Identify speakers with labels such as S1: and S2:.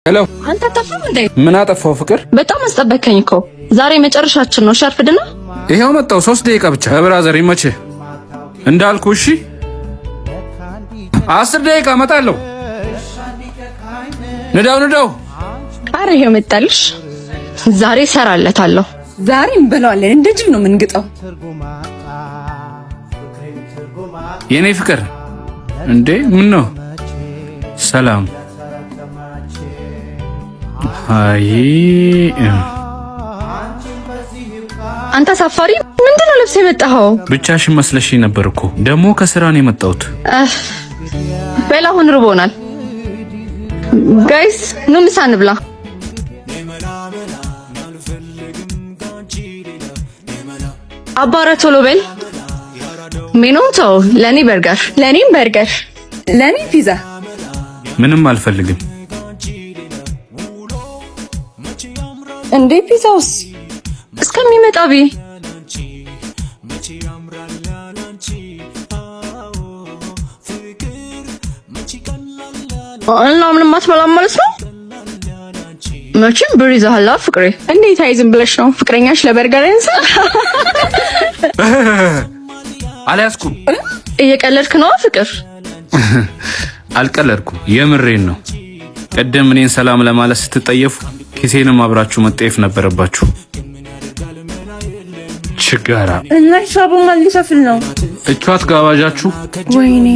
S1: ሄሎ
S2: አንተ አጠፋው እንዴ?
S1: ምን አጠፋው? ፍቅር
S2: በጣም አስጠበከኝ እኮ። ዛሬ መጨረሻችን ነው። ሸርፍድና
S1: ይሄው መጣው። 3 ደቂቃ ብቻ ብራዘር፣ ይመችህ እንዳልኩ። እሺ 10 ደቂቃ እመጣለሁ። ንዳው።
S2: አረ ይሄው መጣልሽ። ዛሬ እሰራለታለሁ።
S3: ዛሬ እንበላዋለን። እንደ ጅብ ነው የምንግጠው።
S1: የኔ ፍቅር እንዴ ምን ነው? ሰላም አይ
S2: አንተ ሳፋሪ ምንድነው ለብሰ የመጣኸው?
S1: ብቻሽን መስለሽኝ ነበር እኮ። ደግሞ ከስራ ነው የመጣሁት።
S2: በላ አሁን ርቦናል። ጋይስ ኑ ምሳ እንብላ። አባረ ቶሎ በል። ሜኖንቶ ለኔ በርገር፣
S3: ለኔም በርገር፣ ለኔ ፒዛ።
S1: ምንም አልፈልግም።
S3: እንዴ ፒዛውስ
S2: እስከሚመጣ ቢ እና ምንም አትበላም ማለት ነው? መቼም ብር ይዘሃል ፍቅሬ።
S3: እንዴት አይዝም ብለሽ ነው? ፍቅረኛሽ ለበርገር ያንሳ?
S1: አልያዝኩም።
S2: እየቀለድክ ነው ፍቅር?
S1: አልቀለድኩም፣ የምሬን ነው። ቀደም እኔን ሰላም ለማለት ስትጠየፉ ኪሴንም አብራችሁ መጠየፍ ነበረባችሁ። ችጋራ
S3: እና ሂሳቡ ማን ሊከፍል ነው?
S1: እቿት ጋባዣችሁ።
S3: ወይኔ